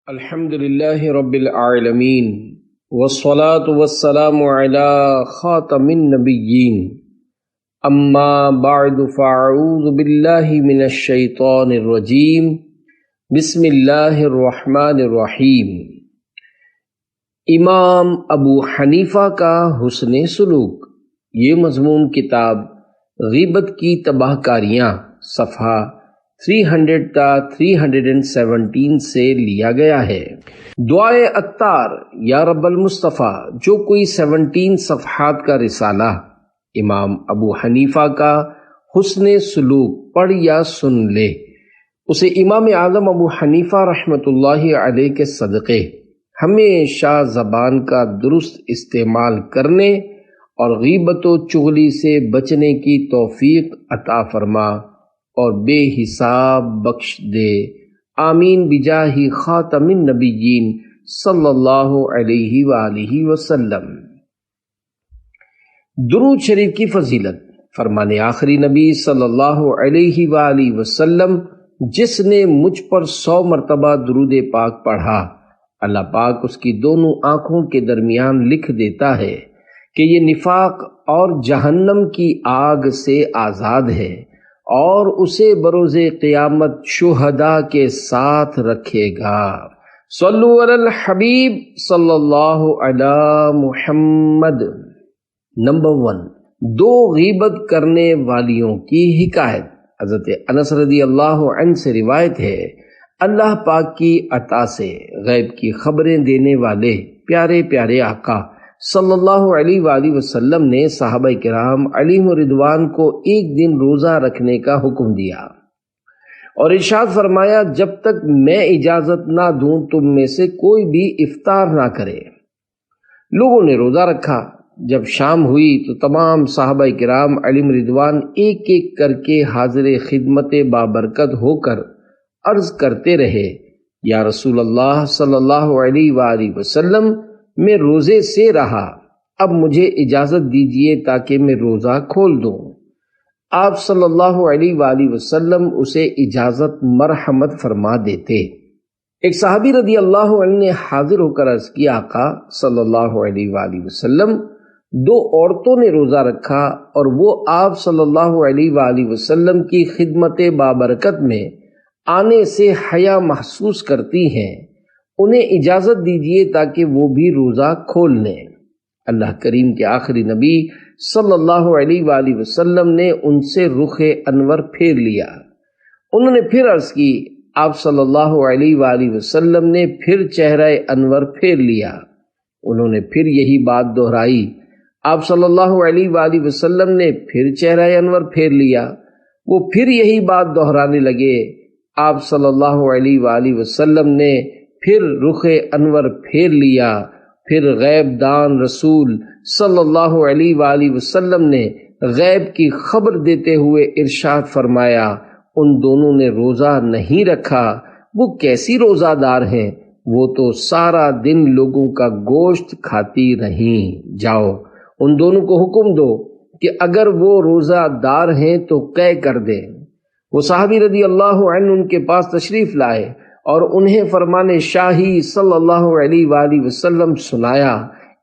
الحمد لله رب العالمين والصلاة والسلام على خاتم النبيين اما بعد فاعوذ بالله من الشیطان الرجیم بسم اللہ الرحمن الرحیم۔ امام ابو حنیفہ کا حسن سلوک، یہ مضمون کتاب غیبت کی تباہ کاریاں صفحہ 300 تا 317 سے لیا گیا ہے۔ دعائے عطار یا رب المصطفیٰ، جو کوئی 17 صفحات کا رسالہ امام ابو حنیفہ کا حسن سلوک پڑھ یا سن لے، اسے امام اعظم ابو حنیفہ رحمۃ اللہ علیہ کے صدقے ہمیشہ زبان کا درست استعمال کرنے اور غیبت و چغلی سے بچنے کی توفیق عطا فرما اور بے حساب بخش دے، آمین بجاہ خاتم النبیین صلی اللہ علیہ وآلہ وسلم۔ درود شریف کی فضیلت، فرمان آخری نبی صلی اللہ علیہ وآلہ وسلم، جس نے مجھ پر 100 مرتبہ درود پاک پڑھا، اللہ پاک اس کی دونوں آنکھوں کے درمیان لکھ دیتا ہے کہ یہ نفاق اور جہنم کی آگ سے آزاد ہے، اور اسے بروز قیامت شہداء کے ساتھ رکھے گا۔ صلو علی الحبیب صلی اللہ علی محمد۔ نمبر 1، 2 غیبت کرنے والیوں کی حکایت۔ حضرت انس رضی اللہ عنہ سے روایت ہے، اللہ پاک کی عطا سے غیب کی خبریں دینے والے پیارے پیارے آقا صلی اللہ علیہ وآلہ وسلم نے صحابہ کرام علیہم رضوان کو ایک دن روزہ رکھنے کا حکم دیا اور ارشاد فرمایا، جب تک میں اجازت نہ دوں تم میں سے کوئی بھی افطار نہ کرے۔ لوگوں نے روزہ رکھا۔ جب شام ہوئی تو تمام صحابہ کرام علیہم رضوان ایک ایک کر کے حاضر خدمت بابرکت ہو کر عرض کرتے رہے، یا رسول اللہ صلی اللہ علیہ وآلہ وسلم، میں روزے سے رہا، اب مجھے اجازت دیجیے تاکہ میں روزہ کھول دوں۔ آپ صلی اللہ علیہ وآلہ وسلم اسے اجازت مرحمت فرما دیتے۔ ایک صحابی رضی اللہ عنہ نے حاضر ہو کر عرض کیا، آقا صلی اللہ علیہ وآلہ وسلم، 2 عورتوں نے روزہ رکھا اور وہ آپ صلی اللہ علیہ وآلہ وسلم کی خدمت بابرکت میں آنے سے حیا محسوس کرتی ہیں، انہیں اجازت دیجیے تاکہ وہ بھی روزہ کھول لیں۔ اللہ کریم کے آخری نبی صلی اللہ علیہ وآلہ وسلم نے ان سے رخ انور پھیر لیا۔ انہوں نے پھر عرض کی، آپ صلی اللہ علیہ وآلہ وسلم نے پھر چہرہ انور پھیر لیا۔ انہوں نے پھر یہی بات دہرائی۔ آپ صلی اللہ علیہ وآلہ وسلم نے پھر چہرہ انور پھیر لیا۔ وہ پھر یہی بات دہرانے لگے۔ آپ صلی اللہ علیہ وآلہ وسلم نے پھر رخ انور پھیر لیا۔ پھر غیب دان رسول صلی اللہ علیہ وآلہ وسلم نے غیب کی خبر دیتے ہوئے ارشاد فرمایا، ان دونوں نے روزہ نہیں رکھا، وہ کیسی روزہ دار ہیں، وہ تو سارا دن لوگوں کا گوشت کھاتی رہیں۔ جاؤ ان دونوں کو حکم دو کہ اگر وہ روزہ دار ہیں تو قے کر دیں۔ وہ صحابی رضی اللہ عنہ ان کے پاس تشریف لائے اور انہیں فرمان شاہی صلی اللہ علیہ وآلہ وسلم سنایا۔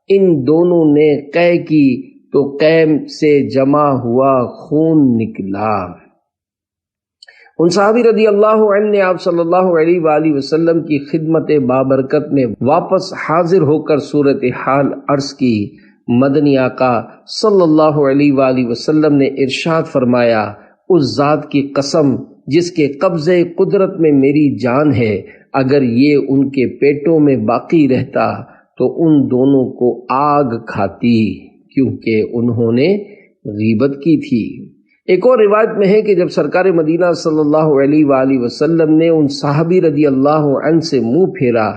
ان دونوں نے قے کی تو قے سے جمع ہوا خون نکلا۔ ان صحابی رضی اللہ عنہ نے آپ صلی اللہ علیہ وآلہ وسلم کی خدمت بابرکت میں واپس حاضر ہو کر صورتحال عرض کی۔ مدنی آقا صلی اللہ علیہ وآلہ وسلم نے ارشاد فرمایا، اس ذات کی قسم جس کے قبضے قدرت میں میری جان ہے، اگر یہ ان کے پیٹوں میں باقی رہتا تو ان دونوں کو آگ کھاتی، کیونکہ انہوں نے غیبت کی تھی۔ ایک اور روایت میں ہے کہ جب سرکار مدینہ صلی اللہ علیہ وآلہ وسلم نے ان صحابی رضی اللہ عنہ سے منہ پھیرا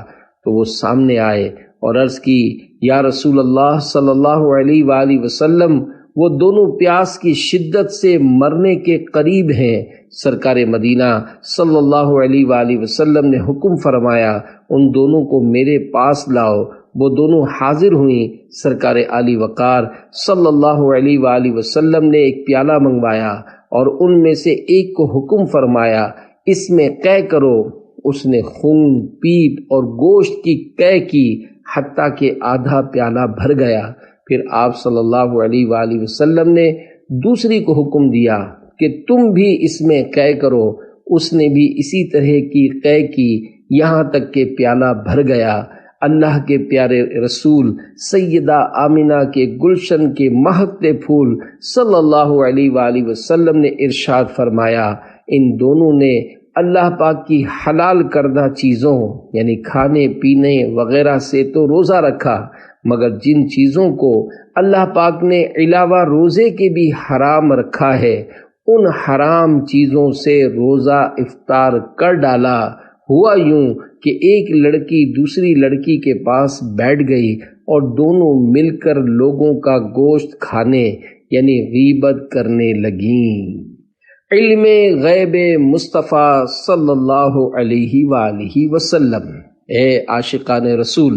تو وہ سامنے آئے اور عرض کی، یا رسول اللہ صلی اللہ علیہ وآلہ وسلم، وہ دونوں پیاس کی شدت سے مرنے کے قریب ہیں۔ سرکار مدینہ صلی اللہ علیہ وآلہ وسلم نے حکم فرمایا، ان دونوں کو میرے پاس لاؤ۔ وہ دونوں حاضر ہوئیں۔ سرکار عالی وقار صلی اللہ علیہ وآلہ وسلم نے ایک پیالہ منگوایا اور ان میں سے ایک کو حکم فرمایا، اس میں قے کرو۔ اس نے خون، پیپ اور گوشت کی قے کی حتیٰ کہ آدھا پیالہ بھر گیا۔ پھر آپ صلی اللہ علیہ وآلہ وسلم نے دوسری کو حکم دیا کہ تم بھی اس میں قے کرو۔ اس نے بھی اسی طرح کی قے کی یہاں تک کہ پیالہ بھر گیا۔ اللہ کے پیارے رسول سیدہ آمنہ کے گلشن کے مہکتے پھول صلی اللہ علیہ وآلہ وسلم نے ارشاد فرمایا، ان دونوں نے اللہ پاک کی حلال کردہ چیزوں یعنی کھانے پینے وغیرہ سے تو روزہ رکھا، مگر جن چیزوں کو اللہ پاک نے علاوہ روزے کے بھی حرام رکھا ہے ان حرام چیزوں سے روزہ افطار کر ڈالا۔ ہوا یوں کہ ایک لڑکی دوسری لڑکی کے پاس بیٹھ گئی اور دونوں مل کر لوگوں کا گوشت کھانے یعنی غیبت کرنے لگیں۔ علم غیب مصطفیٰ صلی اللہ علیہ وآلہ وسلم۔ اے عاشقان رسول،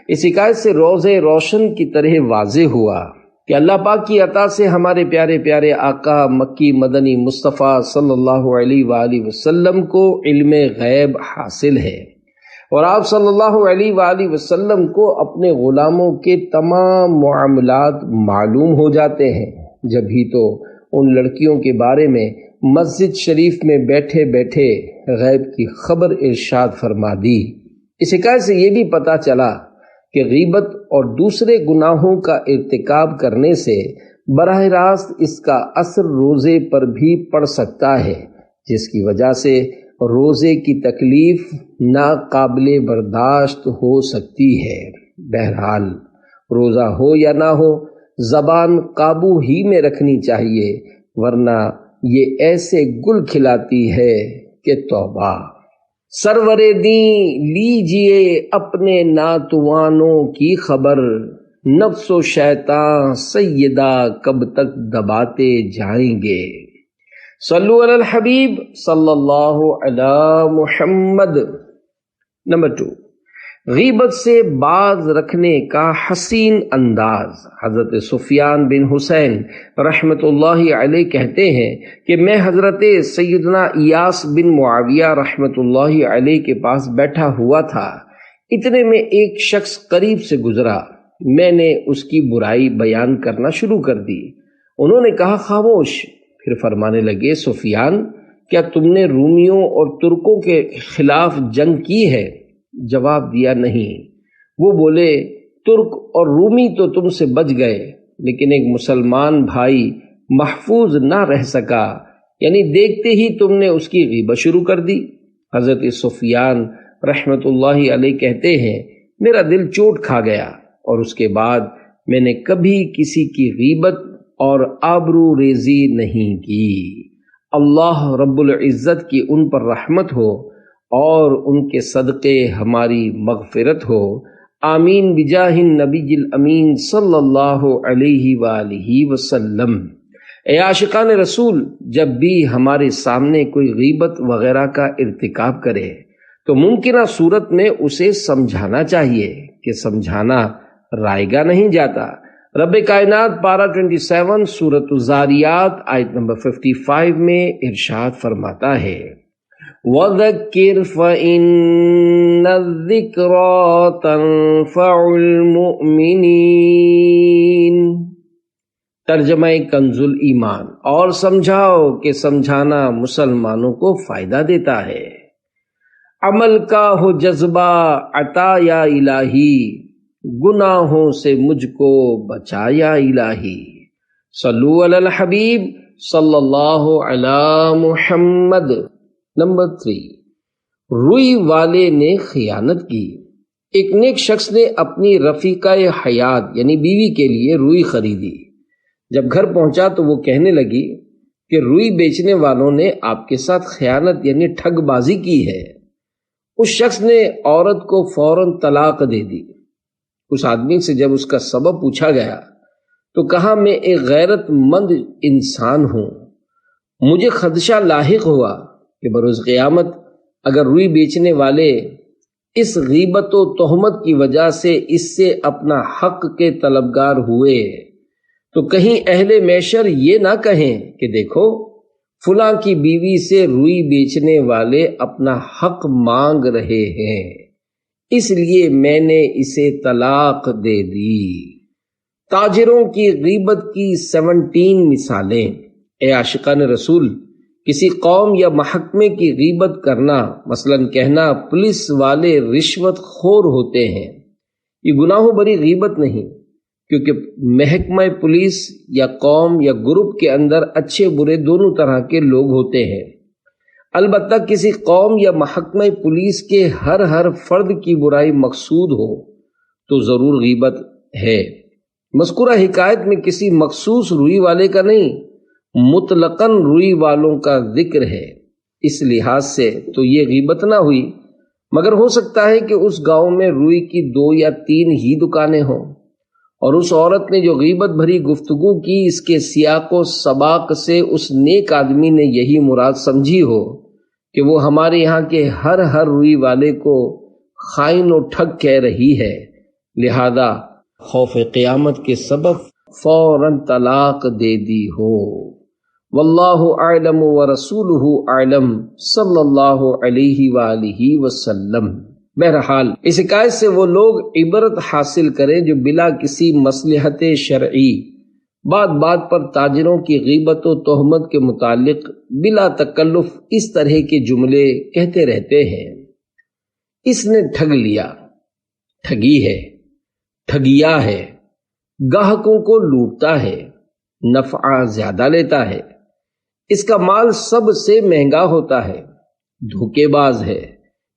اس حکایت سے روزے روشن کی طرح واضح ہوا کہ اللہ پاک کی عطا سے ہمارے پیارے پیارے آقا مکی مدنی مصطفیٰ صلی اللہ علیہ وآلہ وسلم کو علم غیب حاصل ہے، اور آپ صلی اللہ علیہ وآلہ وسلم کو اپنے غلاموں کے تمام معاملات معلوم ہو جاتے ہیں۔ جب ہی تو ان لڑکیوں کے بارے میں مسجد شریف میں بیٹھے بیٹھے غیب کی خبر ارشاد فرما دی۔ اس حکایت سے یہ بھی پتہ چلا کہ غیبت اور دوسرے گناہوں کا ارتکاب کرنے سے براہ راست اس کا اثر روزے پر بھی پڑ سکتا ہے، جس کی وجہ سے روزے کی تکلیف ناقابل برداشت ہو سکتی ہے۔ بہرحال روزہ ہو یا نہ ہو، زبان قابو ہی میں رکھنی چاہیے، ورنہ یہ ایسے گل کھلاتی ہے کہ توبہ۔ سرور دین لیجئے اپنے ناتوانوں کی خبر، نفس و شیطان سیدہ کب تک دباتے جائیں گے۔ صلو علی الحبیب صلی اللہ علی محمد۔ نمبر 2، غیبت سے باز رکھنے کا حسین انداز۔ حضرت سفیان بن حسین رحمۃ اللہ علیہ کہتے ہیں کہ میں حضرت سیدنا ایاس بن معاویہ رحمۃ اللہ علیہ کے پاس بیٹھا ہوا تھا، اتنے میں ایک شخص قریب سے گزرا۔ میں نے اس کی برائی بیان کرنا شروع کر دی۔ انہوں نے کہا خاموش۔ پھر فرمانے لگے سفیان، کیا تم نے رومیوں اور ترکوں کے خلاف جنگ کی ہے؟ جواب دیا نہیں۔ وہ بولے ترک اور رومی تو تم سے بچ گئے، لیکن ایک مسلمان بھائی محفوظ نہ رہ سکا، یعنی دیکھتے ہی تم نے اس کی غیبت شروع کر دی۔ حضرت سفیان رحمت اللہ علیہ کہتے ہیں میرا دل چوٹ کھا گیا، اور اس کے بعد میں نے کبھی کسی کی غیبت اور آبرو ریزی نہیں کی۔ اللہ رب العزت کی ان پر رحمت ہو اور ان کے صدقے ہماری مغفرت ہو، آمین بجاہ النبی الامین صلی اللہ علیہ وآلہ وسلم۔ اے عاشقان رسول، جب بھی ہمارے سامنے کوئی غیبت وغیرہ کا ارتکاب کرے تو ممکنہ صورت میں اسے سمجھانا چاہیے کہ سمجھانا رائے گا نہیں جاتا۔ رب کائنات پارہ 27 سورۃ الزاریات آیت نمبر 55 میں ارشاد فرماتا ہے وَذَكِّرْ فَإِنَّ الذِّكْرَىٰ تَنفَعُ الْمُؤْمِنِينَ۔ ترجمہ کنز الایمان، اور سمجھاؤ کہ سمجھانا مسلمانوں کو فائدہ دیتا ہے۔ عمل کا ہو جذبہ عطا یا الہی، گناہوں سے مجھ کو بچا یا الہی۔ صلو علی الحبیب صلی اللہ علی محمد۔ نمبر 3، روئی والے نے خیانت کی۔ ایک نیک شخص نے اپنی رفیقہ حیات یعنی بیوی کے لیے روئی خریدی۔ جب گھر پہنچا تو وہ کہنے لگی کہ روئی بیچنے والوں نے آپ کے ساتھ خیانت یعنی ٹھگ بازی کی ہے۔ اس شخص نے عورت کو فوراً طلاق دے دی۔ اس آدمی سے جب اس کا سبب پوچھا گیا تو کہا میں ایک غیرت مند انسان ہوں، مجھے خدشہ لاحق ہوا کہ بروز قیامت اگر روئی بیچنے والے اس غیبت و تہمت کی وجہ سے اس سے اپنا حق کے طلبگار ہوئے تو کہیں اہل محشر یہ نہ کہیں کہ دیکھو فلاں کی بیوی سے روئی بیچنے والے اپنا حق مانگ رہے ہیں، اس لیے میں نے اسے طلاق دے دی۔ تاجروں کی غیبت کی 17 مثالیں۔ اے عاشقان رسول، کسی قوم یا محکمے کی غیبت کرنا، مثلا کہنا پولیس والے رشوت خور ہوتے ہیں، یہ گناہوں بری غیبت نہیں، کیونکہ محکمہ پولیس یا قوم یا گروپ کے اندر اچھے برے دونوں طرح کے لوگ ہوتے ہیں۔ البتہ کسی قوم یا محکمہ پولیس کے ہر فرد کی برائی مقصود ہو تو ضرور غیبت ہے۔ مذکورہ حکایت میں کسی مخصوص روئی والے کا نہیں، مطلقاً روئی والوں کا ذکر ہے، اس لحاظ سے تو یہ غیبت نہ ہوئی، مگر ہو سکتا ہے کہ اس گاؤں میں روئی کی 2 یا 3 ہی دکانیں ہوں، اور اس عورت نے جو غیبت بھری گفتگو کی، اس کے سیاق و سباق سے اس نیک آدمی نے یہی مراد سمجھی ہو کہ وہ ہمارے یہاں کے ہر روئی والے کو خائن و ٹھگ کہہ رہی ہے، لہذا خوف قیامت کے سبب فوراً طلاق دے دی ہو۔ واللہ اعلم ورسولہ اعلم صلی اللہ علیہ وآلہ وسلم۔ بہرحال اس حکایت سے وہ لوگ عبرت حاصل کریں جو بلا کسی مصلحت شرعی بات پر تاجروں کی غیبت و تہمت کے متعلق بلا تکلف اس طرح کے جملے کہتے رہتے ہیں۔ اس نے ٹھگ لیا، ٹھگی ہے، ٹھگیا ہے، گاہکوں کو لوٹتا ہے، نفع زیادہ لیتا ہے، اس کا مال سب سے مہنگا ہوتا ہے، دھوکے باز ہے،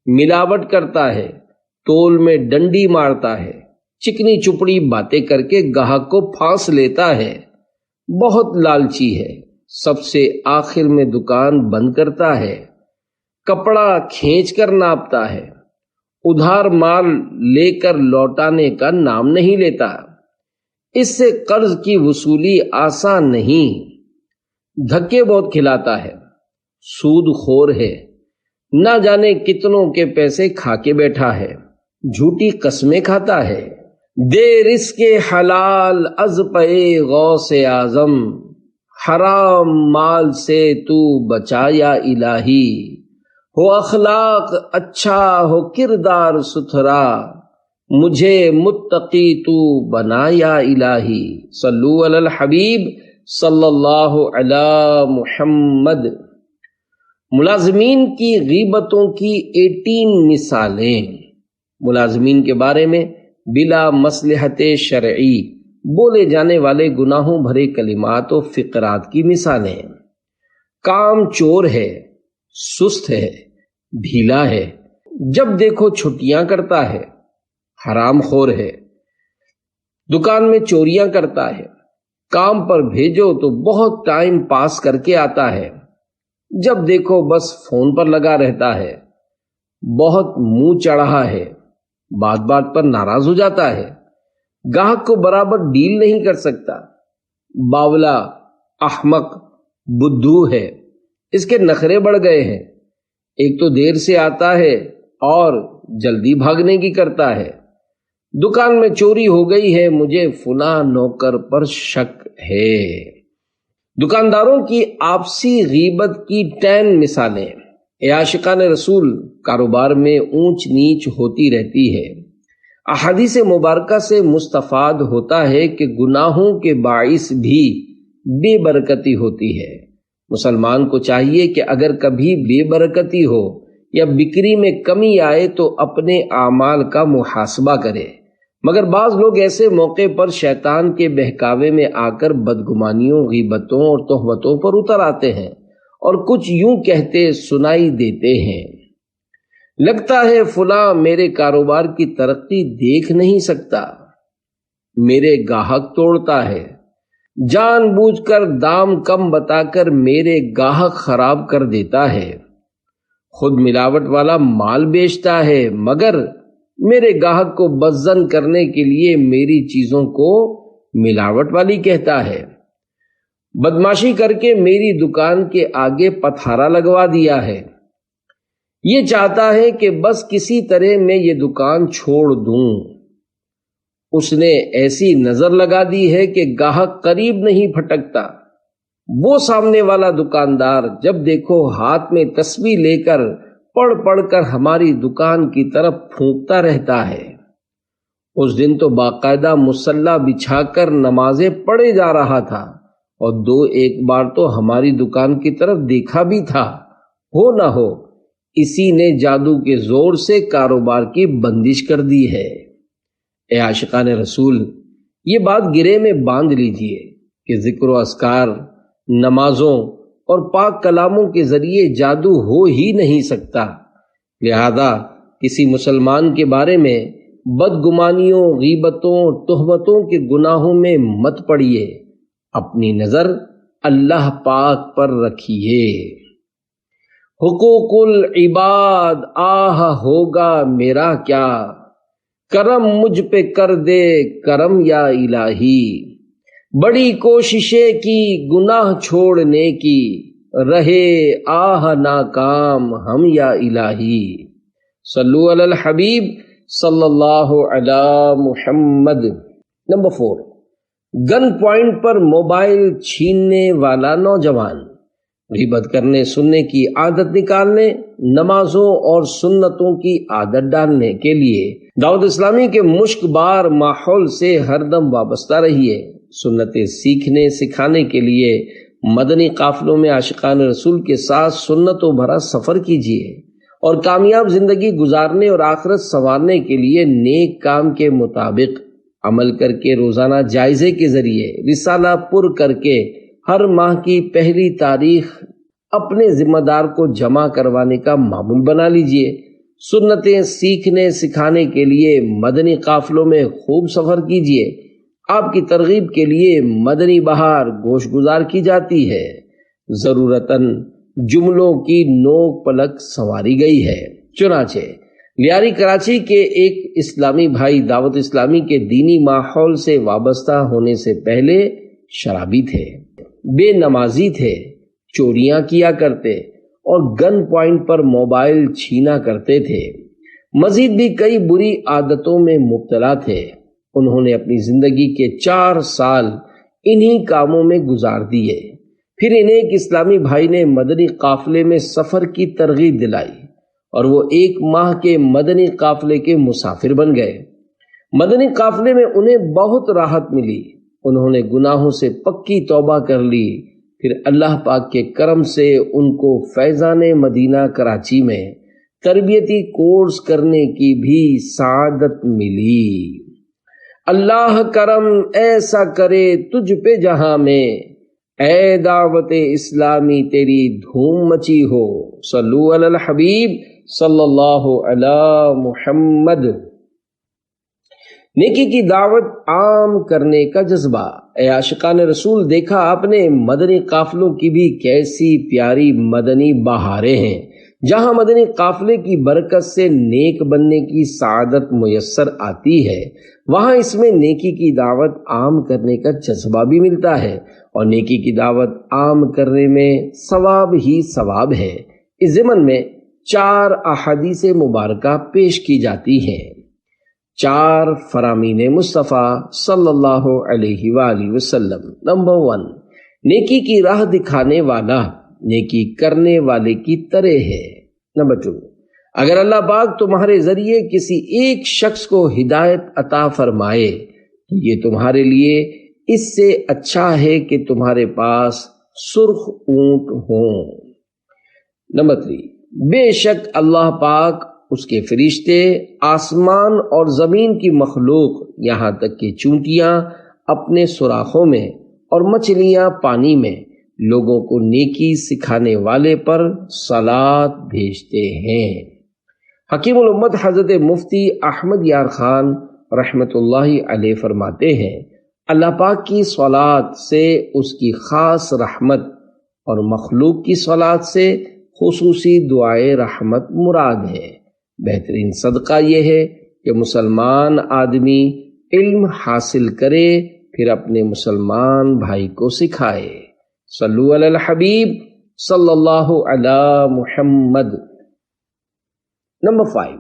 ملاوٹ کرتا ہے، تول میں ڈنڈی مارتا ہے، چکنی چپڑی باتیں کر کے گاہک کو پھانس لیتا ہے، بہت لالچی ہے، سب سے آخر میں دکان بند کرتا ہے، کپڑا کھینچ کر ناپتا ہے، ادھار مال لے کر لوٹانے کا نام نہیں لیتا، اس سے قرض کی وصولی آسان نہیں، دھکے بہت کھلاتا ہے، سود خور ہے، نہ جانے کتنوں کے پیسے کھا کے بیٹھا ہے، جھوٹی قسمیں کھاتا ہے، دے رزق حلال از پے غوث اعظم، حرام مال سے تو بچا یا الہی، ہو اخلاق اچھا ہو کردار ستھرا، مجھے متقی تو بنا یا الہی، صلو علی الحبیب صلی اللہ علی محمد۔ ملازمین کی غیبتوں کی 18 مثالیں۔ ملازمین کے بارے میں بلا مصلحت شرعی بولے جانے والے گناہوں بھرے کلمات و فقرات کی مثالیں۔ کام چور ہے، سست ہے، ڈھیلا ہے، جب دیکھو چھٹیاں کرتا ہے، حرام خور ہے، دکان میں چوریاں کرتا ہے، کام پر بھیجو تو بہت ٹائم پاس کر کے آتا ہے، جب دیکھو بس فون پر لگا رہتا ہے، بہت منہ چڑھا ہے، بات پر ناراض ہو جاتا ہے، گاہک کو برابر ڈیل نہیں کر سکتا، باولا، احمق، بدھو ہے، اس کے نخرے بڑھ گئے ہیں، ایک تو دیر سے آتا ہے اور جلدی بھاگنے کی کرتا ہے، دکان میں چوری ہو گئی ہے، مجھے فلاں نوکر پر شک ہے۔ دکانداروں کی آپسی غیبت کی 10 مثالیں۔ اے عاشقان رسول، کاروبار میں اونچ نیچ ہوتی رہتی ہے۔ احادیث مبارکہ سے مستفاد ہوتا ہے کہ گناہوں کے باعث بھی بے برکتی ہوتی ہے۔ مسلمان کو چاہیے کہ اگر کبھی بے برکتی ہو یا بکری میں کمی آئے تو اپنے اعمال کا محاسبہ کرے، مگر بعض لوگ ایسے موقع پر شیطان کے بہکاوے میں آ کر بدگمانیوں، غیبتوں اور تہمتوں پر اتر آتے ہیں اور کچھ یوں کہتے سنائی دیتے ہیں، لگتا ہے فلاں میرے کاروبار کی ترقی دیکھ نہیں سکتا، میرے گاہک توڑتا ہے، جان بوجھ کر دام کم بتا کر میرے گاہک خراب کر دیتا ہے، خود ملاوٹ والا مال بیچتا ہے مگر میرے گاہک کو بدظن کرنے کے لیے میری چیزوں کو ملاوٹ والی کہتا ہے، بدماشی کر کے میری دکان کے آگے پتھارا لگوا دیا ہے، یہ چاہتا ہے کہ بس کسی طرح میں یہ دکان چھوڑ دوں، اس نے ایسی نظر لگا دی ہے کہ گاہک قریب نہیں پھٹکتا، وہ سامنے والا دکاندار جب دیکھو ہاتھ میں تسبیح لے کر پڑھ پڑھ کر ہماری دکان کی طرف پھونکتا رہتا ہے۔ اس دن تو باقاعدہ مصلی بچھا کر نمازیں پڑھے جا رہا تھا اور 2-1 بار تو ہماری دکان کی طرف دیکھا بھی تھا۔ ہو نہ ہو اسی نے جادو کے زور سے کاروبار کی بندش کر دی ہے۔ اے عاشقان رسول، یہ بات گرے میں باندھ لیجئے کہ ذکر و اذکار، نمازوں اور پاک کلاموں کے ذریعے جادو ہو ہی نہیں سکتا۔ لہذا کسی مسلمان کے بارے میں بدگمانیوں، غیبتوں، تہمتوں کے گناہوں میں مت پڑیے، اپنی نظر اللہ پاک پر رکھیے۔ حقوق العباد آہ ہوگا میرا کیا، کرم مجھ پہ کر دے کرم یا الہی، بڑی کوششیں کی گناہ چھوڑنے کی، رہے آہ ناکام ہم یا الہی۔ صلو علی الحبیب صلی اللہ علی محمد۔ نمبر 4، گن پوائنٹ پر موبائل چھیننے والا نوجوان۔ غیبت کرنے سننے کی عادت نکالنے، نمازوں اور سنتوں کی عادت ڈالنے کے لیے دعوت اسلامی کے مشک بار ماحول سے ہر دم وابستہ رہیے۔ سنتیں سیکھنے سکھانے کے لیے مدنی قافلوں میں عاشقان رسول کے ساتھ سنتوں بھرا سفر کیجیے، اور کامیاب زندگی گزارنے اور آخرت سنوارنے کے لیے نیک کام کے مطابق عمل کر کے روزانہ جائزے کے ذریعے رسالہ پر کر کے ہر ماہ کی پہلی تاریخ اپنے ذمہ دار کو جمع کروانے کا معمول بنا لیجئے۔ سنتیں سیکھنے سکھانے کے لیے مدنی قافلوں میں خوب سفر کیجیے۔ آپ کی ترغیب کے لیے مدنی بہار گوش گزار کی جاتی ہے، ضرورتاً جملوں کی نوک پلک سنواری گئی ہے۔ چنانچہ لیاری کراچی کے ایک اسلامی بھائی دعوت اسلامی کے دینی ماحول سے وابستہ ہونے سے پہلے شرابی تھے، بے نمازی تھے، چوریاں کیا کرتے اور گن پوائنٹ پر موبائل چھینا کرتے تھے۔ مزید بھی کئی بری عادتوں میں مبتلا تھے۔ انہوں نے اپنی زندگی کے 4 سال انہی کاموں میں گزار دیے۔ پھر انہیں ایک اسلامی بھائی نے مدنی قافلے میں سفر کی ترغیب دلائی اور وہ 1 ماہ کے مدنی قافلے کے مسافر بن گئے۔ مدنی قافلے میں انہیں بہت راحت ملی۔ انہوں نے گناہوں سے پکی توبہ کر لی۔ پھر اللہ پاک کے کرم سے ان کو فیضان مدینہ کراچی میں تربیتی کورس کرنے کی بھی سعادت ملی۔ اللہ کرم ایسا کرے تجھ پہ جہاں میں، اے دعوت اسلامی تیری دھوم مچی ہو۔ صلو علی الحبیب صلی اللہ علی محمد۔ نیکی کی دعوت عام کرنے کا جذبہ۔ اے عاشقان رسول، دیکھا آپ نے مدنی قافلوں کی بھی کیسی پیاری مدنی بہاریں ہیں۔ جہاں مدنی قافلے کی برکت سے نیک بننے کی سعادت میسر آتی ہے، وہاں اس میں نیکی کی دعوت عام کرنے کا جذبہ بھی ملتا ہے، اور نیکی کی دعوت عام کرنے میں ثواب ہی ثواب ہے۔ اس ضمن میں 4 احادیث مبارکہ پیش کی جاتی ہیں۔ 4 فرامین مصطفیٰ صلی اللہ علیہ وآلہ وسلم۔ نمبر 1، نیکی کی راہ دکھانے والا نیکی کرنے والے کی طرح ہے۔ نمبر 2، اگر اللہ پاک تمہارے ذریعے کسی ایک شخص کو ہدایت عطا فرمائے تو یہ تمہارے لیے اس سے اچھا ہے کہ تمہارے پاس سرخ اونٹ ہوں۔ نمبر 3، بے شک اللہ پاک، اس کے فرشتے، آسمان اور زمین کی مخلوق، یہاں تک کہ چونٹیاں اپنے سوراخوں میں اور مچھلیاں پانی میں، لوگوں کو نیکی سکھانے والے پر صلات بھیجتے ہیں۔ حکیم الامت حضرت مفتی احمد یار خان رحمت اللہ علیہ فرماتے ہیں، اللہ پاک کی صلات سے اس کی خاص رحمت اور مخلوق کی صلات سے خصوصی دعائے رحمت مراد ہے۔ بہترین صدقہ یہ ہے کہ مسلمان آدمی علم حاصل کرے پھر اپنے مسلمان بھائی کو سکھائے۔ صلو علی الحبیب صلی اللہ علی محمد۔ نمبر 5،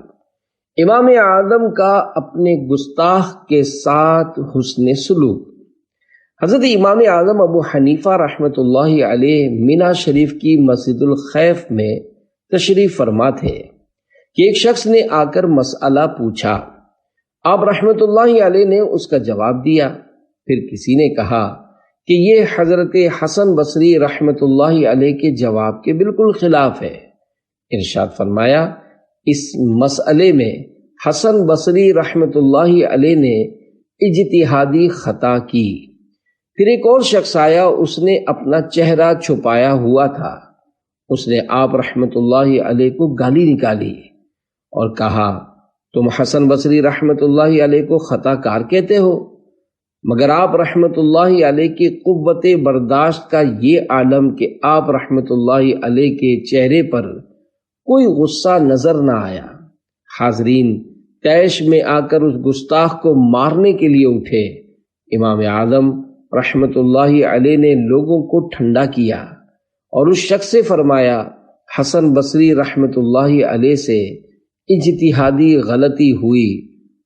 امام اعظم کا اپنے گستاخ کے ساتھ حسن سلوک۔ حضرت امام اعظم ابو حنیفہ رحمۃ اللہ علیہ مینا شریف کی مسجد الخیف میں تشریف فرما تھے کہ ایک شخص نے آ کر مسئلہ پوچھا۔ آپ رحمۃ اللہ علیہ نے اس کا جواب دیا۔ پھر کسی نے کہا کہ یہ حضرت حسن بصری رحمۃ اللہ علیہ کے جواب کے بالکل خلاف ہے۔ ارشاد فرمایا، اس مسئلے میں حسن بصری رحمۃ اللہ علیہ نے اجتہادی خطا کی۔ پھر ایک اور شخص آیا، اس نے اپنا چہرہ چھپایا ہوا تھا۔ اس نے آپ رحمۃ اللہ علیہ کو گالی نکالی اور کہا، تم حسن بصری رحمۃ اللہ علیہ کو خطا کار کہتے ہو؟ مگر آپ رحمۃ اللہ علیہ کی قوت برداشت کا یہ عالم کہ آپ رحمۃ اللہ علیہ کے چہرے پر کوئی غصہ نظر نہ آیا۔ حاضرین طیش میں آ کر اس گستاخ کو مارنے کے لیے اٹھے۔ امام اعظم رحمۃ اللہ علیہ نے لوگوں کو ٹھنڈا کیا اور اس شخص سے فرمایا، حسن بصری رحمۃ اللہ علیہ سے اجتہادی غلطی ہوئی،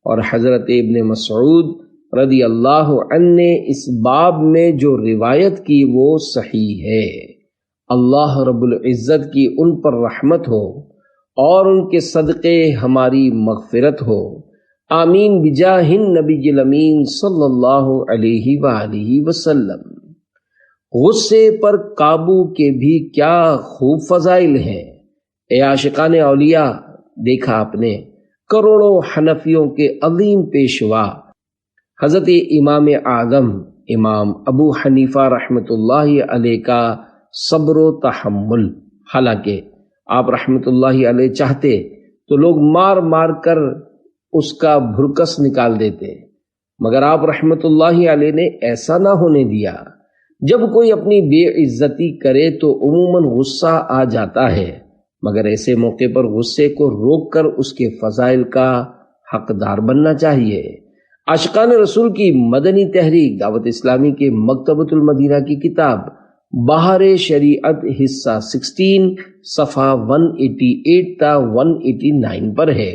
اور حضرت ابن مسعود رضی اللہ عنہ نے اس باب میں جو روایت کی وہ صحیح ہے۔ اللہ رب العزت کی ان پر رحمت ہو اور ان کے صدقے ہماری مغفرت ہو، آمین بجاہ النبی الامین صلی اللہ علیہ وآلہ وسلم۔ غصے پر قابو کے بھی کیا خوب فضائل ہیں۔ اے عاشقان اولیاء، دیکھا آپ نے کروڑوں حنفیوں کے عظیم پیشوا حضرت امام اعظم امام ابو حنیفہ رحمۃ اللہ علیہ کا صبر و تحمل۔ حالانکہ آپ رحمۃ اللہ علیہ چاہتے تو لوگ مار مار کر اس کا بھرکس نکال دیتے، مگر آپ رحمۃ اللہ علیہ نے ایسا نہ ہونے دیا۔ جب کوئی اپنی بے عزتی کرے تو عموماً غصہ آ جاتا ہے، مگر ایسے موقع پر غصے کو روک کر اس کے فضائل کا حقدار بننا چاہیے۔ عاشقان رسول کی مدنی تحریک دعوت اسلامی کے مکتبۃ المدینہ کی کتاب بہار شریعت حصہ 16 صفحہ 188 تا 189 پر ہے۔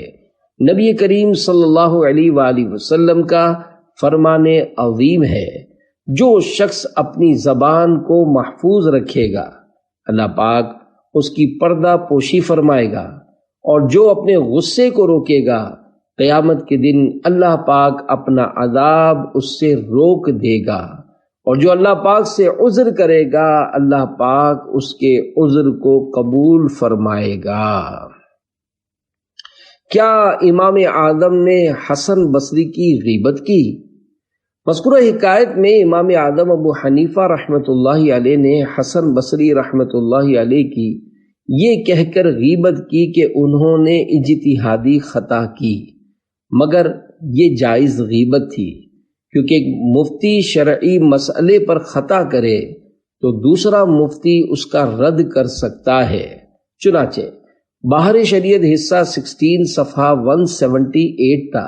نبی کریم صلی اللہ علیہ وآلہ وسلم کا فرمان عظیم ہے، جو شخص اپنی زبان کو محفوظ رکھے گا اللہ پاک اس کی پردہ پوشی فرمائے گا، اور جو اپنے غصے کو روکے گا قیامت کے دن اللہ پاک اپنا عذاب اس سے روک دے گا، اور جو اللہ پاک سے عذر کرے گا اللہ پاک اس کے عذر کو قبول فرمائے گا۔ کیا امام اعظم نے حسن بصری کی غیبت کی؟ مذکورہ حکایت میں امام اعظم ابو حنیفہ رحمۃ اللہ علیہ نے حسن بصری رحمۃ اللہ علیہ کی یہ کہہ کر غیبت کی کہ انہوں نے اجتہادی خطا کی، مگر یہ جائز غیبت تھی، کیونکہ ایک مفتی شرعی مسئلے پر خطا کرے تو دوسرا مفتی اس کا رد کر سکتا ہے۔ چنانچہ بہار شریعت حصہ 16 صفحہ 178 تا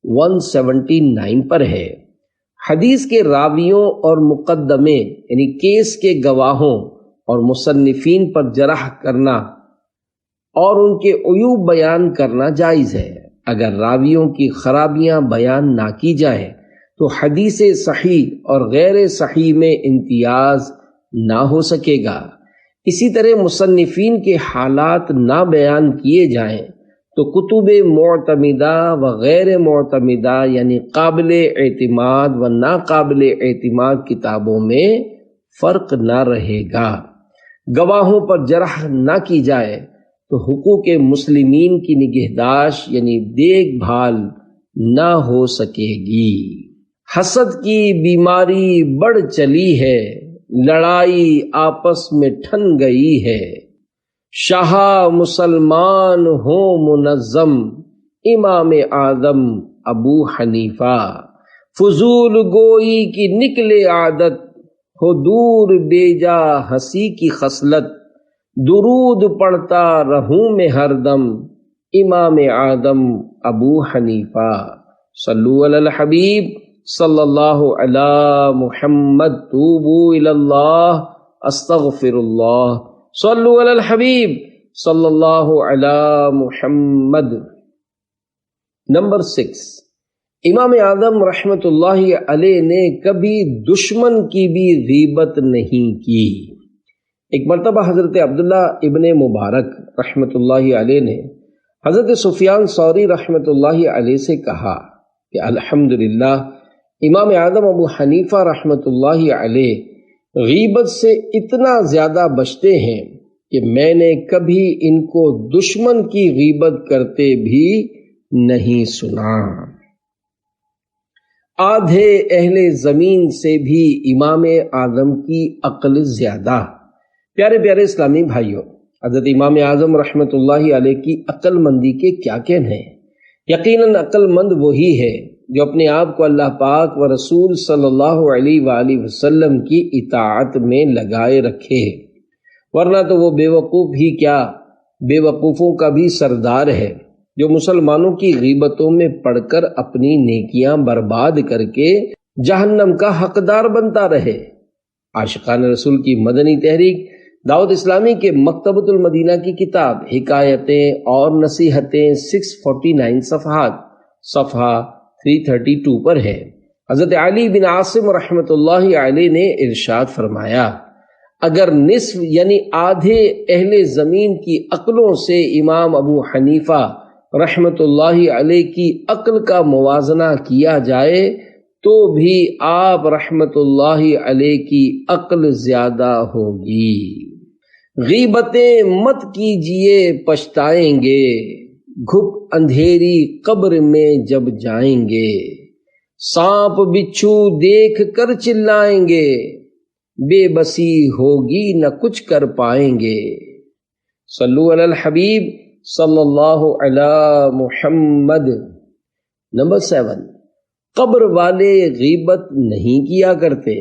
179 پر ہے۔ حدیث کے راویوں اور مقدمے یعنی کیس کے گواہوں اور مصنفین پر جرح کرنا اور ان کے عیوب بیان کرنا جائز ہے۔ اگر راویوں کی خرابیاں بیان نہ کی جائیں تو حدیث صحیح اور غیر صحیح میں امتیاز نہ ہو سکے گا۔ اسی طرح مصنفین کے حالات نہ بیان کیے جائیں تو کتب معتمدہ و غیر معتمدہ یعنی قابل اعتماد و ناقابل اعتماد کتابوں میں فرق نہ رہے گا۔ گواہوں پر جرح نہ کی جائے تو حقوق مسلمین کی نگہداشت یعنی دیکھ بھال نہ ہو سکے گی۔ حسد کی بیماری بڑھ چلی ہے، لڑائی آپس میں ٹھن گئی ہے۔ شاہ مسلمان ہو منظم، امام اعظم ابو حنیفہ۔ فضول گوئی کی نکلے عادت، ہو دور بیجا ہنسی کی خصلت۔ درود پڑھتا رہوں میں ہر دم، امام اعظم ابو حنیفہ۔ صلو علی الحبیب صلی اللہ علی محمد، توبو الی اللہ، استغفر اللہ۔ صلو علی الحبیب صلی اللہ علی محمد۔ نمبر 6، امام اعظم رحمۃ اللہ علیہ نے کبھی دشمن کی بھی غیبت نہیں کی۔ ایک مرتبہ حضرت عبداللہ ابن مبارک رحمۃ اللہ علیہ نے حضرت سفیان ثوری رحمۃ اللہ علیہ سے کہا کہ الحمدللہ امام اعظم ابو حنیفہ رحمۃ اللہ علیہ غیبت سے اتنا زیادہ بچتے ہیں کہ میں نے کبھی ان کو دشمن کی غیبت کرتے بھی نہیں سنا۔ آدھے اہل زمین سے بھی امام اعظم کی عقل زیادہ۔ پیارے پیارے اسلامی بھائیوں، حضرت امام اعظم رحمۃ اللہ علیہ کی عقل مندی کے کیا کہنے ہیں؟ یقیناً عقل مند وہی ہے جو اپنے آپ کو اللہ پاک و رسول صلی اللہ علیہ وآلہ وسلم کی اطاعت میں لگائے رکھے، ورنہ تو وہ بے وقوف ہی کیا، بے وقوفوں کا بھی سردار ہے، جو مسلمانوں کی غیبتوں میں پڑھ کر اپنی نیکیاں برباد کر کے جہنم کا حقدار بنتا رہے۔ عاشقان رسول کی مدنی تحریک دعوت اسلامی کے مکتبۃ المدینہ کی کتاب حکایتیں اور نصیحتیں 649 صفحات، صفحہ 332 پر ہے۔ حضرت علی بن عاصم رحمۃ اللہ علیہ نے ارشاد فرمایا، اگر نصف یعنی آدھے اہل زمین کی عقلوں سے امام ابو حنیفہ رحمۃ اللہ علیہ کی عقل کا موازنہ کیا جائے تو بھی آپ رحمۃ اللہ علیہ کی عقل زیادہ ہوگی۔ غیبتیں مت کیجئے پچھتائیں گے، گھپ اندھیری قبر میں جب جائیں گے، سانپ بچھو دیکھ کر چلائیں گے، بے بسی ہوگی نہ کچھ کر پائیں گے۔ صلو علی الحبیب صلی اللہ علی محمد۔ نمبر 7، قبر والے غیبت نہیں کیا کرتے۔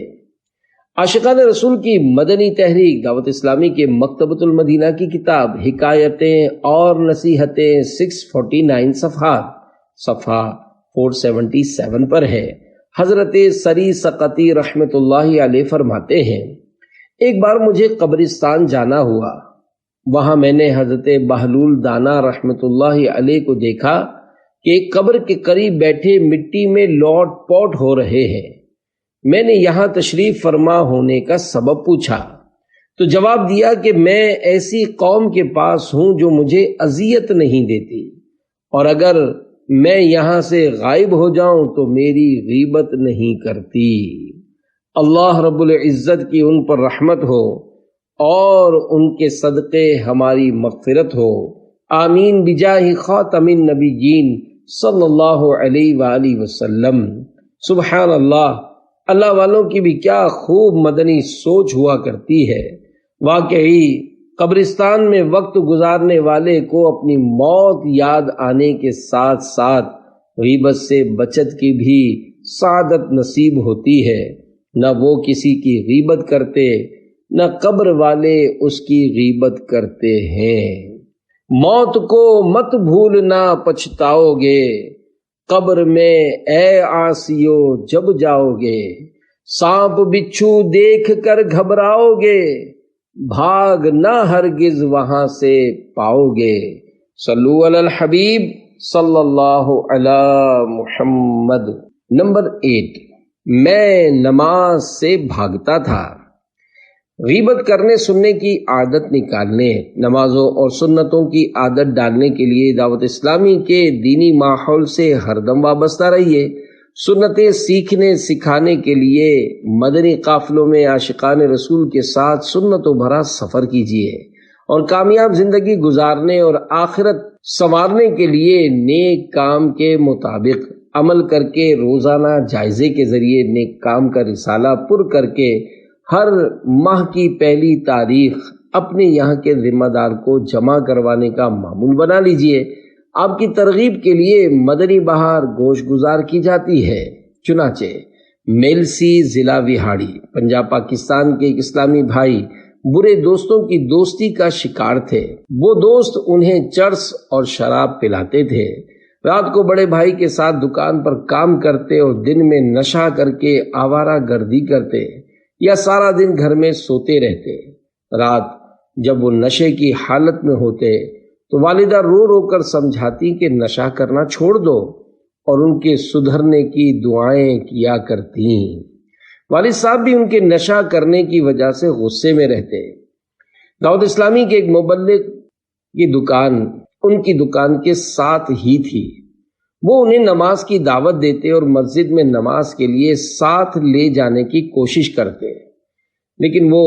عاشقان رسول کی مدنی تحریک دعوت اسلامی کے مکتبۃ المدینہ کی کتاب حکایتیں اور نصیحتیں 649 صفحات، صفحہ 477 پر ہے۔ حضرت سری سقطی رحمۃ اللہ علیہ فرماتے ہیں، ایک بار مجھے قبرستان جانا ہوا، وہاں میں نے حضرت بہلول دانا رحمۃ اللہ علیہ کو دیکھا کہ ایک قبر کے قریب بیٹھے مٹی میں لوٹ پوٹ ہو رہے ہیں۔ میں نے یہاں تشریف فرما ہونے کا سبب پوچھا تو جواب دیا کہ میں ایسی قوم کے پاس ہوں جو مجھے اذیت نہیں دیتی، اور اگر میں یہاں سے غائب ہو جاؤں تو میری غیبت نہیں کرتی۔ اللہ رب العزت کی ان پر رحمت ہو اور ان کے صدقے ہماری مغفرت ہو، آمین بجاہ خاتم النبیین صلی اللہ علیہ وآلہ وسلم۔ سبحان اللہ، اللہ والوں کی بھی کیا خوب مدنی سوچ ہوا کرتی ہے۔ واقعی قبرستان میں وقت گزارنے والے کو اپنی موت یاد آنے کے ساتھ ساتھ غیبت سے بچت کی بھی سعادت نصیب ہوتی ہے۔ نہ وہ کسی کی غیبت کرتے، نہ قبر والے اس کی غیبت کرتے ہیں۔ موت کو مت بھولنا پچھتاؤ گے، قبر میں اے عاصیو جب جاؤ گے، سانپ بچھو دیکھ کر گھبراؤ گے، بھاگ نہ ہرگز وہاں سے پاؤ گے۔ صلو علی الحبیب صلی اللہ علی محمد۔ نمبر 8، میں نماز سے بھاگتا تھا۔ غیبت کرنے سننے کی عادت نکالنے، نمازوں اور سنتوں کی عادت ڈالنے کے لیے دعوت اسلامی کے دینی ماحول سے ہر دم وابستہ رہیے۔ سنتیں سیکھنے سکھانے کے لیے مدنی قافلوں میں عاشقان رسول کے ساتھ سنتوں بھرا سفر کیجیے، اور کامیاب زندگی گزارنے اور آخرت سنوارنے کے لیے نیک کام کے مطابق عمل کر کے روزانہ جائزے کے ذریعے نیک کام کا رسالہ پر کر کے ہر ماہ کی پہلی تاریخ اپنے یہاں کے ذمہ دار کو جمع کروانے کا معمول بنا لیجئے۔ آپ کی ترغیب کے لیے مدنی بہار گوش گزار کی جاتی ہے۔ چنانچہ میلسی ضلع وہاڑی پنجاب پاکستان کے ایک اسلامی بھائی برے دوستوں کی دوستی کا شکار تھے۔ وہ دوست انہیں چرس اور شراب پلاتے تھے، رات کو بڑے بھائی کے ساتھ دکان پر کام کرتے اور دن میں نشہ کر کے آوارہ گردی کرتے یا سارا دن گھر میں سوتے رہتے۔ رات جب وہ نشے کی حالت میں ہوتے تو والدہ رو رو کر سمجھاتی کہ نشہ کرنا چھوڑ دو، اور ان کے سدھرنے کی دعائیں کیا کرتی۔ والد صاحب بھی ان کے نشہ کرنے کی وجہ سے غصے میں رہتے۔ دعوت اسلامی کے ایک مبلغ کی دکان ان کی دکان کے ساتھ ہی تھی۔ وہ انہیں نماز کی دعوت دیتے اور مسجد میں نماز کے لیے ساتھ لے جانے کی کوشش کرتے، لیکن وہ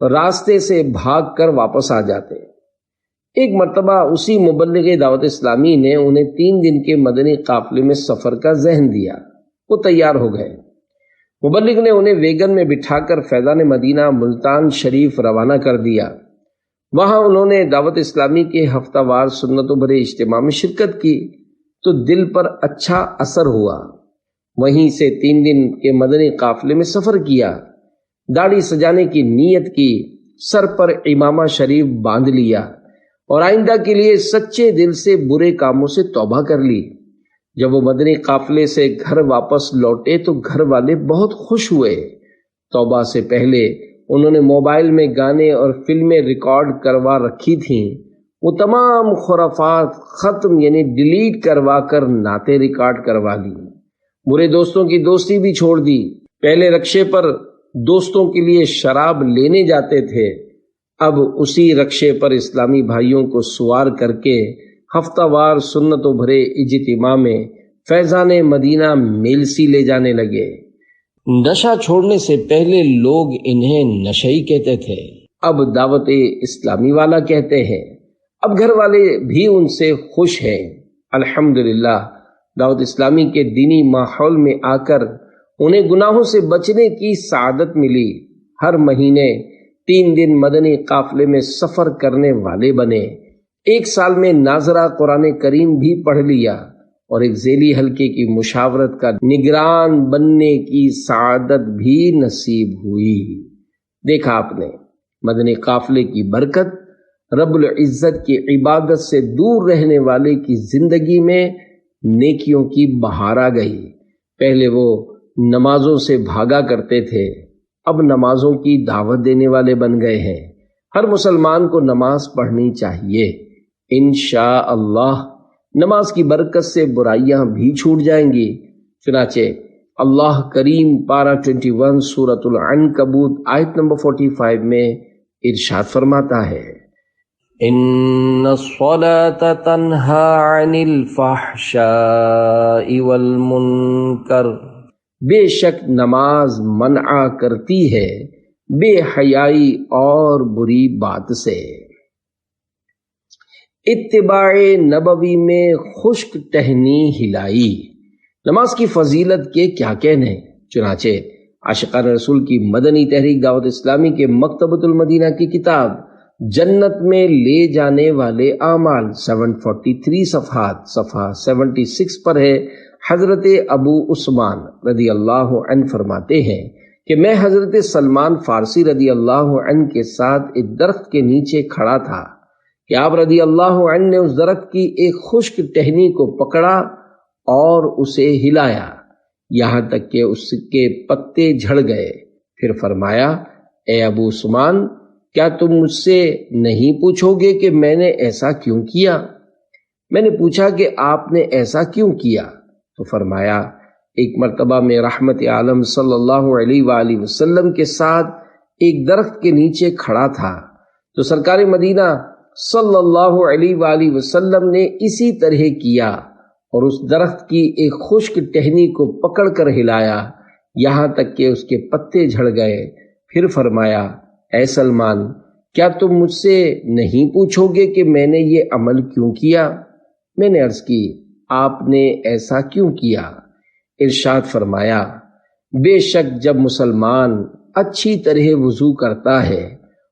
راستے سے بھاگ کر واپس آ جاتے۔ ایک مرتبہ اسی مبلغ دعوت اسلامی نے انہیں 3 دن کے مدنی قافلے میں سفر کا ذہن دیا۔ وہ تیار ہو گئے۔ مبلغ نے انہیں ویگن میں بٹھا کر فیضان مدینہ ملتان شریف روانہ کر دیا۔ وہاں انہوں نے دعوت اسلامی کے ہفتہ وار سنتوں بھرے اجتماع میں شرکت کی تو دل پر اچھا اثر ہوا۔ وہیں سے 3 دن کے مدنی قافلے میں سفر کیا، داڑھی سجانے کی نیت کی، سر پر امامہ شریف باندھ لیا اور آئندہ کے لیے سچے دل سے برے کاموں سے توبہ کر لی۔ جب وہ مدنی قافلے سے گھر واپس لوٹے تو گھر والے بہت خوش ہوئے۔ توبہ سے پہلے انہوں نے موبائل میں گانے اور فلمیں ریکارڈ کروا رکھی تھیں۔ وہ تمام خرافات ختم ڈیلیٹ کروا کر نعتیں ریکارڈ کروا لی۔ برے دوستوں کی دوستی بھی چھوڑ دی۔ پہلے رکشے پر دوستوں کے لیے شراب لینے جاتے تھے، اب اسی رکشے پر اسلامی بھائیوں کو سوار کر کے ہفتہ وار سنتوں بھرے اجتماع میں فیضان مدینہ میلسی لے جانے لگے۔ نشہ چھوڑنے سے پہلے لوگ انہیں نشئی کہتے تھے، اب دعوت اسلامی والا کہتے ہیں۔ اب گھر والے بھی ان سے خوش ہیں۔ الحمدللہ دعوت اسلامی کے دینی ماحول میں آ کر انہیں گناہوں سے بچنے کی سعادت ملی۔ ہر مہینے 3 دن مدنی قافلے میں سفر کرنے والے بنے۔ 1 سال میں ناظرہ قرآن کریم بھی پڑھ لیا اور ایک ذیلی حلقے کی مشاورت کا نگران بننے کی سعادت بھی نصیب ہوئی۔ دیکھا آپ نے مدنی قافلے کی برکت، رب العزت کی عبادت سے دور رہنے والے کی زندگی میں نیکیوں کی بہار آ گئی۔ پہلے وہ نمازوں سے بھاگا کرتے تھے، اب نمازوں کی دعوت دینے والے بن گئے ہیں۔ ہر مسلمان کو نماز پڑھنی چاہیے۔ انشاءاللہ نماز کی برکت سے برائیاں بھی چھوٹ جائیں گی۔ چنانچہ اللہ کریم پارہ 21 سورۃ العنکبوت آیت نمبر 45 میں ارشاد فرماتا ہے، ان الصلاۃ تنہی عن الفحشاء والمنکر، بے شک نماز منع کرتی ہے بے حیائی اور بری بات سے۔ اتباع نبوی میں خشک ٹہنی ہلائی۔ نماز کی فضیلت کے کیا کہنے۔ چنانچہ عاشقان رسول کی مدنی تحریک دعوت اسلامی کے مکتبۃ المدینہ کی کتاب جنت میں لے جانے والے اعمال 743 صفحات صفحہ 76 پر ہے۔ حضرت ابو عثمان رضی اللہ عنہ فرماتے ہیں کہ میں حضرت سلمان فارسی رضی اللہ عنہ کے ساتھ ایک درخت کے نیچے کھڑا تھا کہ آپ رضی اللہ عنہ نے اس درخت کی ایک خشک ٹہنی کو پکڑا اور اسے ہلایا یہاں تک کہ اس کے پتے جھڑ گئے۔ پھر فرمایا، اے ابو عثمان، کیا تم مجھ سے نہیں پوچھو گے کہ میں نے ایسا کیوں کیا؟ میں نے پوچھا کہ آپ نے ایسا کیوں کیا؟ تو فرمایا، ایک مرتبہ میں رحمت عالم صلی اللہ علیہ وآلہ وسلم کے ساتھ ایک درخت کے نیچے کھڑا تھا تو سرکار مدینہ صلی اللہ علیہ وآلہ وسلم نے اسی طرح کیا اور اس درخت کی ایک خشک ٹہنی کو پکڑ کر ہلایا یہاں تک کہ اس کے پتے جھڑ گئے۔ پھر فرمایا، اے سلمان، کیا تم مجھ سے نہیں پوچھو گے کہ میں نے یہ عمل کیوں کیا؟ میں نے عرض کی، آپ نے ایسا کیوں کیا؟ ارشاد فرمایا، بے شک جب مسلمان اچھی طرح وضو کرتا ہے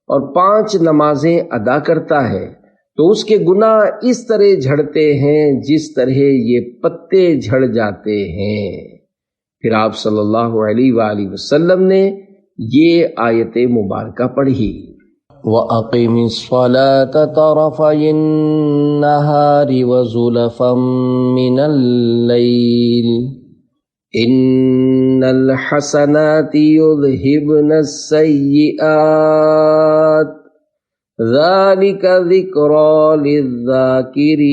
اور 5 نمازیں ادا کرتا ہے تو اس کے گناہ اس طرح جھڑتے ہیں جس طرح یہ پتے جھڑ جاتے ہیں۔ پھر آپ صلی اللہ علیہ وآلہ وسلم نے یہ آیت مبارکہ پڑھی، وَأَقِمِ الصَّلَاةَ طَرَفَيِ النَّهَارِ وَزُلَفًا مِّنَ اللَّيْلِ إِنَّ الْحَسَنَاتِ يُذْهِبْنَ السَّيِّئَاتِ ذَلِكَ ذِكْرَى لِلذَّاكِرِينَ۔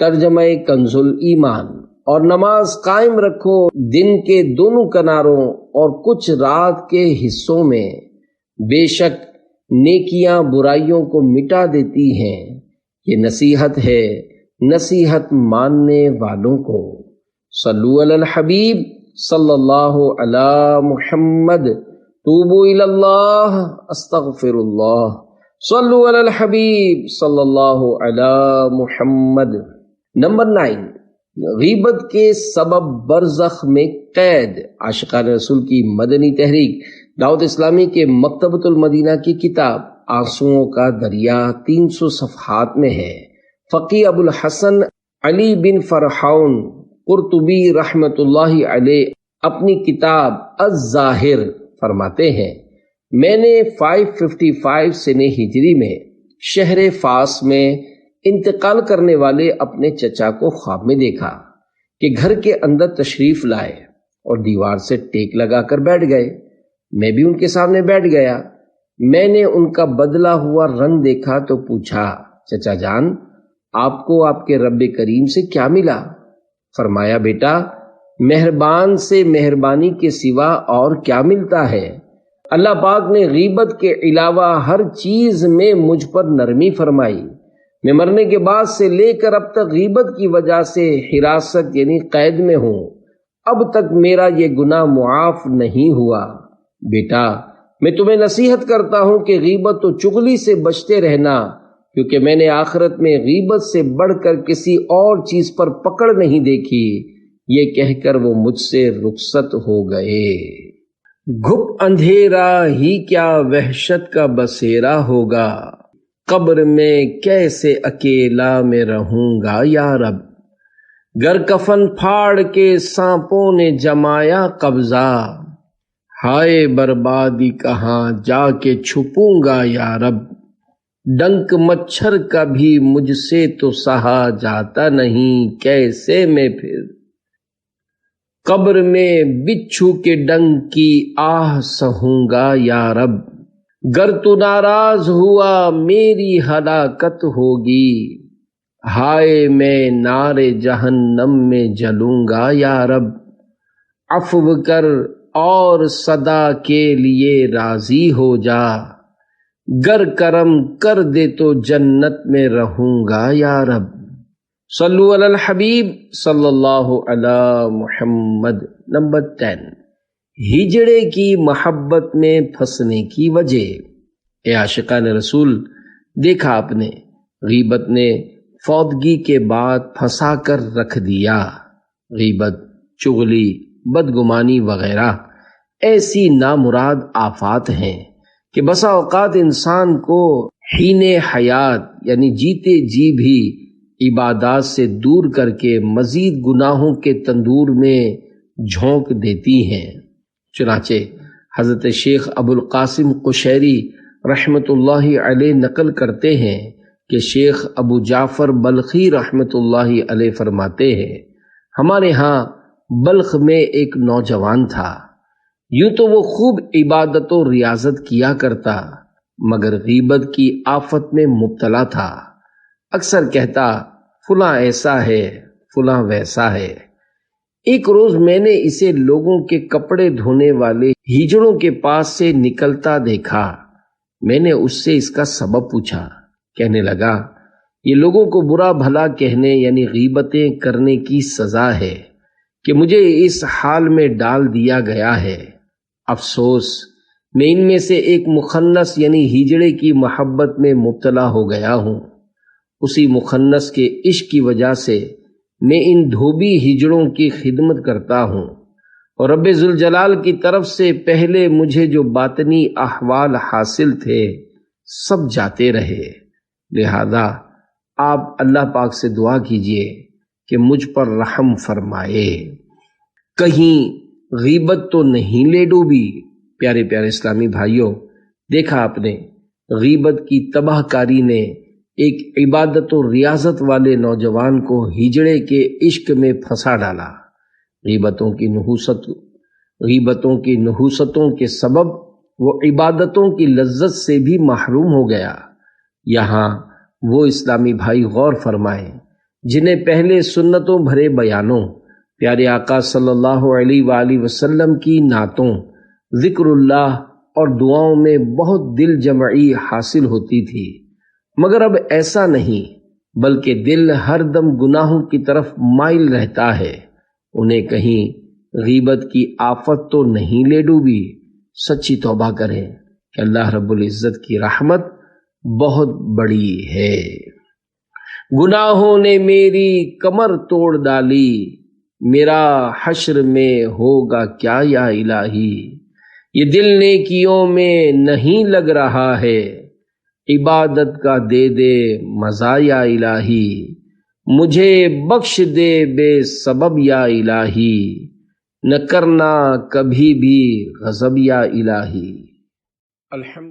ترجمہ کنزل ایمان۔ اور نماز قائم رکھو دن کے دونوں کناروں اور کچھ رات کے حصوں میں، بے شک نیکیاں برائیوں کو مٹا دیتی ہیں، یہ نصیحت ہے نصیحت ماننے والوں کو۔ صلو علی الحبیب صلی اللہ علی محمد، توبوا الی اللہ استغفر اللہ، صلو علی الحبیب صلی اللہ علی محمد۔ نمبر 9، غیبت کے سبب برزخ میں قید۔ عاشقان رسول کی مدنی تحریک دعوت اسلامی کے مکتبۃ المدینہ کی کتاب آنسوؤں کا دریا 300 صفحات میں ہے۔ فقی ابو الحسن علی بن فرحون قرطبی رحمۃ اللہ علیہ اپنی کتاب الظاہر فرماتے ہیں، میں نے 555 سنہ ہجری میں شہر فاس میں انتقال کرنے والے اپنے چچا کو خواب میں دیکھا کہ گھر کے اندر تشریف لائے اور دیوار سے ٹیک لگا کر بیٹھ گئے۔ میں بھی ان کے سامنے بیٹھ گیا۔ میں نے ان کا بدلا ہوا رنگ دیکھا تو پوچھا، چچا جان آپ کو آپ کے رب کریم سے کیا ملا؟ فرمایا، بیٹا مہربان سے مہربانی کے سوا اور کیا ملتا ہے؟ اللہ پاک نے غیبت کے علاوہ ہر چیز میں مجھ پر نرمی فرمائی۔ میں مرنے کے بعد سے لے کر اب تک غیبت کی وجہ سے حراست یعنی قید میں ہوں، اب تک میرا یہ گناہ معاف نہیں ہوا۔ بیٹا میں تمہیں نصیحت کرتا ہوں کہ غیبت و چغلی سے بچتے رہنا، کیونکہ میں نے آخرت میں غیبت سے بڑھ کر کسی اور چیز پر پکڑ نہیں دیکھی۔ یہ کہہ کر وہ مجھ سے رخصت ہو گئے۔ گھپ اندھیرا ہی کیا وحشت کا بسیرا ہوگا، قبر میں کیسے اکیلا میں رہوں گا یا رب، گر کفن پھاڑ کے سانپوں نے جمایا قبضہ، ہائے بربادی کہاں جا کے چھپوں گا یا رب، ڈنک مچھر کا بھی مجھ سے تو سہا جاتا نہیں، کیسے میں پھر قبر میں بچھو کے ڈنک کی آہ سہوں گا یا رب، گر تو ناراض ہوا میری ہلاکت ہوگی، ہائے میں نار جہنم میں جلوں گا یا رب، عفو کر اور صدا کے لیے راضی ہو جا، گر کرم کر دے تو جنت میں رہوں گا یا رب۔ صلو علی الحبیب صلی اللہ علی محمد۔ نمبر 10، ہجڑے کی محبت میں پھنسنے کی وجہ۔ اے عاشقان رسول، دیکھا آپ نے غیبت نے فوتگی کے بعد پھنسا کر رکھ دیا۔ غیبت، چغلی، بدگمانی وغیرہ ایسی نامراد آفات ہیں کہ بسا اوقات انسان کو حین حیات یعنی جیتے جی بھی عبادات سے دور کر کے مزید گناہوں کے تندور میں جھونک دیتی ہیں۔ چنانچہ حضرت شیخ ابو القاسم قشیری رحمۃ اللہ علیہ نقل کرتے ہیں کہ شیخ ابو جعفر بلخی رحمۃ اللہ علیہ فرماتے ہیں، ہمارے ہاں بلخ میں ایک نوجوان تھا، یوں تو وہ خوب عبادت و ریاضت کیا کرتا مگر غیبت کی آفت میں مبتلا تھا۔ اکثر کہتا فلاں ایسا ہے فلاں ویسا ہے۔ ایک روز میں نے اسے لوگوں کے کپڑے دھونے والے ہیجڑوں کے پاس سے نکلتا دیکھا۔ میں نے اس سے اس کا سبب پوچھا۔ کہنے لگا، یہ لوگوں کو برا بھلا کہنے یعنی غیبتیں کرنے کی سزا ہے کہ مجھے اس حال میں ڈال دیا گیا ہے۔ افسوس، میں ان میں سے ایک مخنث یعنی ہجڑے کی محبت میں مبتلا ہو گیا ہوں۔ اسی مخنث کے عشق کی وجہ سے میں ان دھوبی ہجڑوں کی خدمت کرتا ہوں، اور رب ذوالجلال کی طرف سے پہلے مجھے جو باطنی احوال حاصل تھے سب جاتے رہے۔ لہذا آپ اللہ پاک سے دعا کیجئے کہ مجھ پر رحم فرمائے۔ کہیں غیبت تو نہیں لے ڈوبی؟ پیارے پیارے اسلامی بھائیوں، دیکھا آپ نے غیبت کی تباہ کاری نے ایک عبادت و ریاضت والے نوجوان کو ہجڑے کے عشق میں پھنسا ڈالا۔ غیبتوں کی نحوستوں کے سبب وہ عبادتوں کی لذت سے بھی محروم ہو گیا۔ یہاں وہ اسلامی بھائی غور فرمائیں، جنہیں پہلے سنتوں بھرے بیانوں، پیارے آقا صلی اللہ علیہ وآلہ وسلم کی نعتوں، ذکر اللہ اور دعاؤں میں بہت دل جمعی حاصل ہوتی تھی، مگر اب ایسا نہیں، بلکہ دل ہر دم گناہوں کی طرف مائل رہتا ہے۔ انہیں کہیں غیبت کی آفت تو نہیں لے ڈوبی؟ سچی توبہ کریں کہ اللہ رب العزت کی رحمت بہت بڑی ہے۔ گناہوں نے میری کمر توڑ ڈالی، میرا حشر میں ہوگا کیا یا الہی؟ یہ دل نیکیوں میں نہیں لگ رہا ہے، عبادت کا دے دے مزہ یا الہی، مجھے بخش دے بے سبب یا الہی، نہ کرنا کبھی بھی غضب یا الہی۔ الحمد